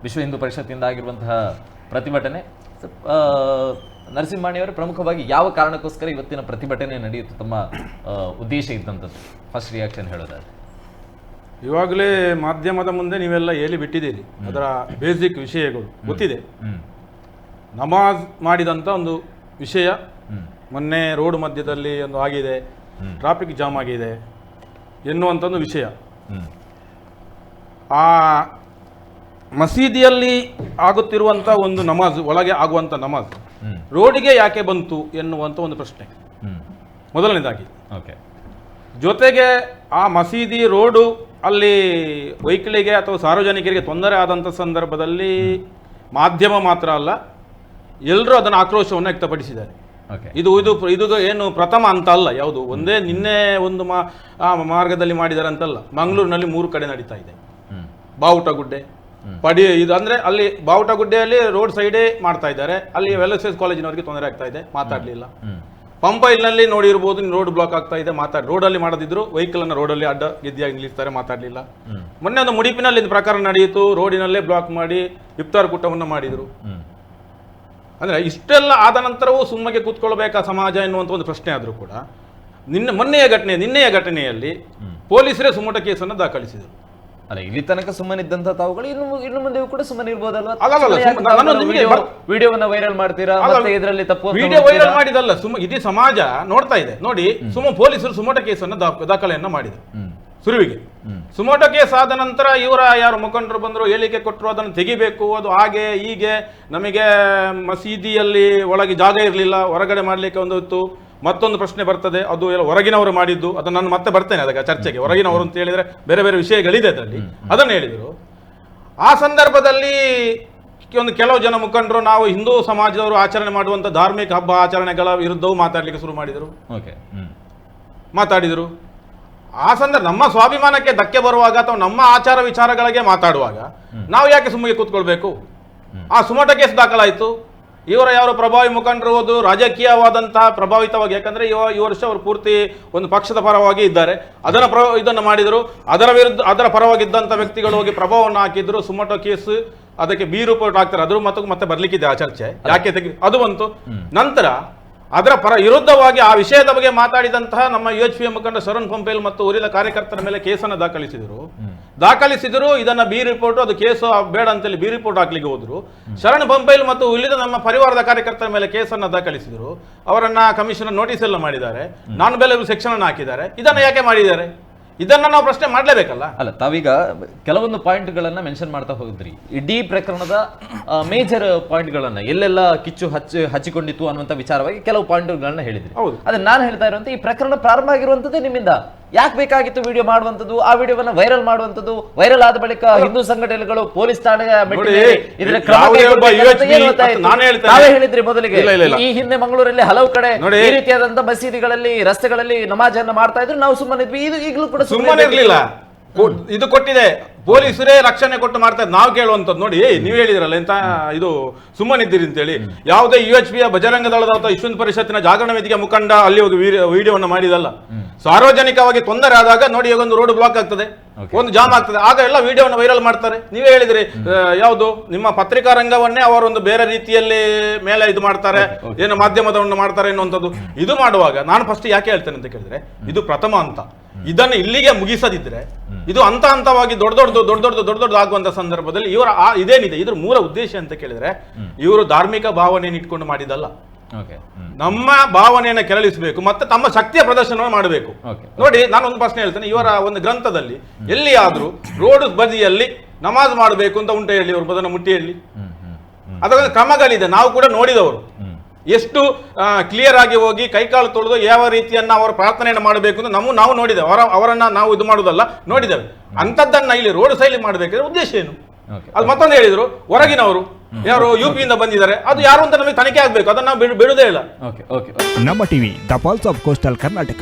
ವಿಶ್ವ ಹಿಂದೂ ಪರಿಷತ್ತಿಂದ ಆಗಿರುವಂತಹ ಪ್ರತಿಭಟನೆ. ನರಸಿಂಹಣಿಯವರೇ, ಪ್ರಮುಖವಾಗಿ ಯಾವ ಕಾರಣಕ್ಕೋಸ್ಕರ ಇವತ್ತಿನ ಪ್ರತಿಭಟನೆ ನಡೆಯುತ್ತೆ, ತಮ್ಮ ಉದ್ದೇಶ ಇದ್ದಂಥದ್ದು ಫಸ್ಟ್ ರಿಯಾಕ್ಷನ್ ಹೇಳೋದಾದ್ರೆ? ಇವಾಗಲೇ ಮಾಧ್ಯಮದ ಮುಂದೆ ನೀವೆಲ್ಲ ಹೇಳಿ ಬಿಟ್ಟಿದ್ದೀರಿ, ಅದರ ಬೇಸಿಕ್ ವಿಷಯಗಳು ಗೊತ್ತಿದೆ. ನಮಾಜ್ ಮಾಡಿದಂಥ ಒಂದು ವಿಷಯ, ಮೊನ್ನೆ ರೋಡ್ ಮಧ್ಯದಲ್ಲಿ ಒಂದು ಆಗಿದೆ, ಟ್ರಾಫಿಕ್ ಜಾಮ್ ಆಗಿದೆ ಎನ್ನುವಂಥ ಒಂದು ವಿಷಯ. ಆ ಮಸೀದಿಯಲ್ಲಿ ಆಗುತ್ತಿರುವಂಥ ಒಂದು ನಮಾಜ್, ಒಳಗೆ ಆಗುವಂಥ ನಮಾಜ್ ರೋಡಿಗೆ ಯಾಕೆ ಬಂತು ಎನ್ನುವಂಥ ಒಂದು ಪ್ರಶ್ನೆ ಮೊದಲನೇದಾಗಿ. ಜೊತೆಗೆ ಆ ಮಸೀದಿ ರೋಡು ಅಲ್ಲಿ ವೆಹಿಕಲಿಗೆ ಅಥವಾ ಸಾರ್ವಜನಿಕರಿಗೆ ತೊಂದರೆ ಆದಂಥ ಸಂದರ್ಭದಲ್ಲಿ ಮಾಧ್ಯಮ ಮಾತ್ರ ಅಲ್ಲ, ಎಲ್ಲರೂ ಅದನ್ನು ಆಕ್ರೋಶವನ್ನು ವ್ಯಕ್ತಪಡಿಸಿದ್ದಾರೆ. ಇದು ಇದು ಇದು ಏನು ಪ್ರಥಮ ಅಂತ ಅಲ್ಲ, ಯಾವುದು ಒಂದೇ ನಿನ್ನೆ ಒಂದು ಮಾರ್ಗದಲ್ಲಿ ಮಾಡಿದ್ದಾರೆ ಅಂತಲ್ಲ, ಮಂಗಳೂರಿನಲ್ಲಿ 3 ಕಡೆ ನಡೀತಾ ಇದೆ. ಬಾವುಟಗುಡ್ಡೆ ಪಡಿ ಇದು ಅಂದರೆ ಅಲ್ಲಿ ಬಾವುಟಗುಡ್ಡೆಯಲ್ಲಿ ರೋಡ್ ಸೈಡೇ ಮಾಡ್ತಾ ಇದ್ದಾರೆ, ಅಲ್ಲಿ ವೆಲ್ಫೇರ್ ಕಾಲೇಜಿನವರಿಗೆ ತೊಂದರೆ ಆಗ್ತಾ ಇದೆ, ಮಾತಾಡಲಿಲ್ಲ. ಪಂಪೈಲ್ನಲ್ಲಿ ನೋಡಿರ್ಬೋದು, ರೋಡ್ ಬ್ಲಾಕ್ ಆಗ್ತಾ ಇದೆ, ರೋಡಲ್ಲಿ ಮಾಡದಿದ್ರು ವೆಹಿಕಲ್ ಅನ್ನು ರೋಡಲ್ಲಿ ಅಡ್ಡ ಗೆದ್ದಿಯಾಗಿ ನಿಲ್ಲಿಸ್ತಾರೆ, ಮಾತಾಡಲಿಲ್ಲ. ಮೊನ್ನೆ ಒಂದು ಮುಡಿಪಿನಲ್ಲಿ ಪ್ರಕರಣ ನಡೆಯಿತು, ರೋಡಿನಲ್ಲೇ ಬ್ಲಾಕ್ ಮಾಡಿ ಇಫ್ತಾರ್ ಕೂಟವನ್ನು ಮಾಡಿದರು. ಅಂದರೆ ಇಷ್ಟೆಲ್ಲ ಆದ ನಂತರವೂ ಸುಮ್ಮಗೆ ಕೂತ್ಕೊಳ್ಬೇಕಾ ಸಮಾಜ ಎನ್ನುವಂಥ ಒಂದು ಪ್ರಶ್ನೆ ಆದರೂ ಕೂಡ ನಿನ್ನೆಯ ಘಟನೆಯಲ್ಲಿ ಪೊಲೀಸರೇ ಸುಮೋಟ ಕೇಸನ್ನು ದಾಖಲಿಸಿದರು. ಅಲ್ಲ, ಇಲ್ಲಿ ತನಕ ಸುಮ್ಮನಿದ್ದಂತ ತಾವುಗಳು ಇನ್ನು ಮುಂದೆಯೂ ಕೂಡ ಸುಮ್ಮನೆ ಇರ್ಬೋದಲ್ವಾ? ವಿಡಿಯೋವನ್ನ ವೈರಲ್ ಮಾಡ್ತೀರಾ, ಇದರಲ್ಲಿ ತಪ್ಪು ವಿಡಿಯೋ ವೈರಲ್ ಮಾಡಿದಲ್ಲ, ಇಡೀ ಸಮಾಜ ನೋಡ್ತಾ ಇದೆ. ನೋಡಿ, ಪೊಲೀಸರು ಸುಮೋಟ ಕೇಸನ್ನು ದಾಖಲೆಯನ್ನ ಮಾಡಿದರು. ಸುರುವಿಗೆ ಸುಮೋಟೋ ಕೇಸ್ ಆದ ನಂತರ ಇವರ ಯಾರು ಮುಖಂಡರು ಬಂದರು, ಹೇಳಿಕೆ ಕೊಟ್ಟರು, ಅದನ್ನು ತೆಗಿಬೇಕು, ಅದು ಹಾಗೆ ಹೀಗೆ, ನಮಗೆ ಮಸೀದಿಯಲ್ಲಿ ಒಳಗೆ ಜಾಗ ಇರಲಿಲ್ಲ, ಹೊರಗಡೆ ಮಾಡಲಿಕ್ಕೆ ಒಂದು ಇತ್ತು. ಮತ್ತೊಂದು ಪ್ರಶ್ನೆ ಬರ್ತದೆ, ಅದು ಎಲ್ಲ ಹೊರಗಿನವರು ಮಾಡಿದ್ದು, ಅದನ್ನು ನಾನು ಮತ್ತೆ ಬರ್ತೇನೆ ಅದಕ್ಕೆ ಚರ್ಚೆಗೆ. ಹೊರಗಿನವರು ಅಂತ ಹೇಳಿದರೆ ಬೇರೆ ಬೇರೆ ವಿಷಯಗಳಿದೆ ಅದರಲ್ಲಿ, ಅದನ್ನು ಹೇಳಿದರು. ಆ ಸಂದರ್ಭದಲ್ಲಿ ಕೆಲವು ಜನ ಮುಖಂಡರು ನಾವು ಹಿಂದೂ ಸಮಾಜದವರು ಆಚರಣೆ ಮಾಡುವಂಥ ಧಾರ್ಮಿಕ ಹಬ್ಬ ಆಚರಣೆಗಳ ವಿರುದ್ಧವೂ ಮಾತಾಡಲಿಕ್ಕೆ ಶುರು ಮಾತಾಡಿದರು. ಆ ಸಂದರ್ಭ ನಮ್ಮ ಸ್ವಾಭಿಮಾನಕ್ಕೆ ಧಕ್ಕೆ ಬರುವಾಗ ಅಥವಾ ನಮ್ಮ ಆಚಾರ ವಿಚಾರಗಳಿಗೆ ಮಾತಾಡುವಾಗ ನಾವು ಯಾಕೆ ಸುಮ್ಮನೆ ಕೂತ್ಕೊಳ್ಬೇಕು? ಆ ಸುಮೋಟೋ ಕೇಸ್ ದಾಖಲಾಯಿತು. ಇವರ ಯಾರು ಪ್ರಭಾವಿ ಮುಖಂಡರು ಹೋದು ರಾಜಕೀಯವಾದಂತಹ ಪ್ರಭಾವಿತವಾಗಿ, ಯಾಕಂದ್ರೆ ಈ ವರ್ಷ ಅವರು ಪೂರ್ತಿ ಒಂದು ಪಕ್ಷದ ಪರವಾಗಿ ಇದ್ದಾರೆ, ಇದನ್ನು ಮಾಡಿದರು. ಅದರ ಪರವಾಗಿದ್ದಂಥ ವ್ಯಕ್ತಿಗಳು ಹೋಗಿ ಪ್ರಭಾವವನ್ನು ಹಾಕಿದ್ರು. ಸುಮೋಟೋ ಕೇಸ್ ಅದಕ್ಕೆ ಬಿ ರಿಪೋರ್ಟ್ ಹಾಕ್ತಾರೆ, ಅದ್ರ ಮತ್ತೆ ಬರ್ಲಿಕ್ಕಿದೆ ಆ ಚರ್ಚೆ, ಯಾಕೆ ಅದು ಬಂತು. ನಂತರ ಅದರ ವಿರುದ್ಧವಾಗಿ ಆ ವಿಷಯದ ಬಗ್ಗೆ ಮಾತಾಡಿದಂತಹ ನಮ್ಮ UHP ಮುಖಂಡ ಶರಣ್ ಪಂಪೇಲ್ ಮತ್ತು ಉರಿದ ಕಾರ್ಯಕರ್ತರ ಮೇಲೆ ಕೇಸನ್ನು ದಾಖಲಿಸಿದರು. ಇದನ್ನ ಬಿ ರಿಪೋರ್ಟ್, ಅದು ಕೇಸು ಬೇಡ ಅಂತೇಳಿ ಬಿ ರಿಪೋರ್ಟ್ ಹಾಕ್ಲಿಕ್ಕೆ ಹೋದ್ರು. ಶರಣ್ ಪಂಪೇಲ್ ಮತ್ತು ಉಳಿದ ನಮ್ಮ ಪರಿವಾರದ ಕಾರ್ಯಕರ್ತರ ಮೇಲೆ ಕೇಸನ್ನು ದಾಖಲಿಸಿದರು. ಅವರನ್ನ ಕಮಿಷನರ್ ನೋಟಿಸ್ ಎಲ್ಲ ಮಾಡಿದ್ದಾರೆ, ನಾನ್ ಬೇಲೆಬಲ್ ಸೆಕ್ಷನ್ ಅನ್ನು ಹಾಕಿದ್ದಾರೆ. ಇದನ್ನ ಯಾಕೆ ಮಾಡಿದ್ದಾರೆ? ಇದನ್ನ ನಾವು ಪ್ರಶ್ನೆ ಮಾಡಲೇಬೇಕಲ್ಲ. ಅಲ್ಲ, ತಾವೀಗ ಕೆಲವೊಂದು ಪಾಯಿಂಟ್ಗಳನ್ನ ಮೆನ್ಷನ್ ಮಾಡ್ತಾ ಹೋಗಿದ್ರಿ. ಇಡೀ ಪ್ರಕರಣದ ಮೇಜರ್ ಪಾಯಿಂಟ್ಗಳನ್ನ ಎಲ್ಲೆಲ್ಲ ಕಿಚ್ಚು ಹಚ್ಚಿಕೊಂಡಿತ್ತು ಅನ್ನುವಂಥ ವಿಚಾರವಾಗಿ ಕೆಲವು ಪಾಯಿಂಟ್ಗಳನ್ನ ಹೇಳಿದ್ರಿ. ಅದೇ ನಾನು ಹೇಳ್ತಾ ಇರುವಂತ, ಈ ಪ್ರಕರಣ ಪ್ರಾರಂಭ ಆಗಿರುವಂತದ್ದೇ ನಿಮ್ಮಿಂದ. ಯಾಕೆ ಬೇಕಾಗಿತ್ತು ವಿಡಿಯೋ ಮಾಡುವಂಥದ್ದು, ಆ ವಿಡಿಯೋವನ್ನ ವೈರಲ್ ಮಾಡುವಂಥದ್ದು? ವೈರಲ್ ಆದ ಬಳಿಕ ಹಿಂದೂ ಸಂಘಟನೆಗಳು ಪೊಲೀಸ್ ಠಾಣೆಗೆ ನಾವೇ ಹೇಳಿದ್ರಿ ಮೊದಲಿಗೆ. ಈ ಹಿಂದೆ ಮಂಗಳೂರಲ್ಲಿ ಹಲವು ಕಡೆ ಈ ರೀತಿಯಾದಂತಹ ಮಸೀದಿಗಳಲ್ಲಿ, ರಸ್ತೆಗಳಲ್ಲಿ ನಮಾಜ್ ಅನ್ನು ಮಾಡ್ತಾ ಇದ್ರು, ನಾವು ಸುಮ್ಮನಿದ್ವಿ. ಇದು ಈಗಲೂ ಕೂಡ ಸುಮ್ಮನೆ ಇರ್ಲಿಲ್ಲ. ಇದು ಕೊಟ್ಟಿದೆ, ಪೊಲೀಸರೇ ರಕ್ಷಣೆ ಕೊಟ್ಟು ಮಾಡ್ತಾ ಇದ್ ನಾವು ಕೇಳುವಂಥದ್ದು. ನೋಡಿ, ನೀವು ಹೇಳಿದ್ರಲ್ಲ ಎಂತ ಇದು ಸುಮ್ಮನಿದ್ದೀರಿ ಅಂತೇಳಿ. ಯಾವುದೇ UHP ಬಜರಂಗ ದಳದ ಅಥವಾ ವಿಶ್ವ ಪರಿಷತ್ತಿನ ಜಾಗರಣ ವೇದಿಕೆ ಮುಖಂಡ ಅಲ್ಲಿ ಹೋಗಿ ವಿಡಿಯೋವನ್ನು ಮಾಡಿದಲ್ಲ. ಸಾರ್ವಜನಿಕವಾಗಿ ತೊಂದರೆ ಆದಾಗ ನೋಡಿ, ಈಗ ಒಂದು ರೋಡ್ ಬ್ಲಾಕ್ ಆಗ್ತದೆ, ಒಂದು ಜಾಮ್ ಆಗ್ತದೆ, ಆಗ ಎಲ್ಲ ವಿಡಿಯೋವನ್ನು ವೈರಲ್ ಮಾಡ್ತಾರೆ. ನೀವೇ ಹೇಳಿದ್ರಿ, ಯಾವುದು ನಿಮ್ಮ ಪತ್ರಿಕಾ ರಂಗವನ್ನೇ ಅವರೊಂದು ಬೇರೆ ರೀತಿಯಲ್ಲಿ ಮೇಲೆ ಇದು ಮಾಡ್ತಾರೆ, ಏನು ಮಾಧ್ಯಮದವನ್ನು ಮಾಡ್ತಾರೆ ಎನ್ನುವಂಥದ್ದು. ಇದು ಮಾಡುವಾಗ ನಾನು ಫಸ್ಟ್ ಯಾಕೆ ಹೇಳ್ತೇನೆ ಅಂತ ಕೇಳಿದ್ರೆ, ಇದು ಪ್ರಥಮ ಹಂತ. ಇದನ್ನು ಇಲ್ಲಿಗೆ ಮುಗಿಸದಿದ್ರೆ ಇದು ಹಂತವಾಗಿ ದೊಡ್ಡ ಆಗುವಂತ ಸಂದರ್ಭದಲ್ಲಿ ಇವರ ಇದೇನಿದೆ, ಇದ್ರ ಮೂಲ ಉದ್ದೇಶ ಅಂತ ಕೇಳಿದ್ರೆ, ಇವರು ಧಾರ್ಮಿಕ ಭಾವನೆಯನ್ನು ಇಟ್ಕೊಂಡು ಮಾಡಿದಲ್ಲ, ನಮ್ಮ ಭಾವನೆಯನ್ನು ಕೆರಳಿಸಬೇಕು ಮತ್ತೆ ತಮ್ಮ ಶಕ್ತಿಯ ಪ್ರದರ್ಶನವನ್ನು ಮಾಡಬೇಕು. ನೋಡಿ, ನಾನು ಒಂದು ಪ್ರಶ್ನೆ ಹೇಳ್ತೇನೆ. ಇವರ ಒಂದು ಗ್ರಂಥದಲ್ಲಿ ಎಲ್ಲಿಯಾದ್ರೂ ರೋಡ್ ಬದಿಯಲ್ಲಿ ನಮಾಜ್ ಮಾಡಬೇಕು ಅಂತ ಉಂಟು ಹೇಳಿ, ಅವರು ಬದನ ಮುಟ್ಟಿ ಹೇಳಿ. ಅದೊಂದು ಕ್ರಮಗಳಿದೆ, ನಾವು ಕೂಡ ನೋಡಿದವರು. ಎಷ್ಟು ಕ್ಲಿಯರ್ ಆಗಿ ಹೋಗಿ ಕೈಕಾಲು ತೊಳೆದು ಯಾವ ರೀತಿಯನ್ನ ಅವರು ಪ್ರಾರ್ಥನೆಯನ್ನು ಮಾಡಬೇಕು ಅಂತ ನಾವು ನೋಡಿದ್ದೇವೆ. ಅವರನ್ನ ನಾವು ಇದು ಮಾಡುವುದಲ್ಲ, ನೋಡಿದ್ದೇವೆ. ಅಂಥದ್ದನ್ನ ಇಲ್ಲಿ ರೋಡ್ ಸೈಡ್ ಮಾಡಬೇಕಾದ್ರೆ ಉದ್ದೇಶ ಏನು? ಅದು ಮತ್ತೊಂದು ಹೇಳಿದ್ರು, ಹೊರಗಿನವರು ಯಾರು UP ಇಂದ ಬಂದಿದ್ದಾರೆ, ಅದು ಯಾರು ಅಂತ ನಮಗೆ ತನಿಖೆ ಆಗ್ಬೇಕು, ಅದನ್ನ ನಾವು ಬಿಡುವುದೇ ಇಲ್ಲ. ನಮ್ಮ TV the pulse of coastal Karnataka.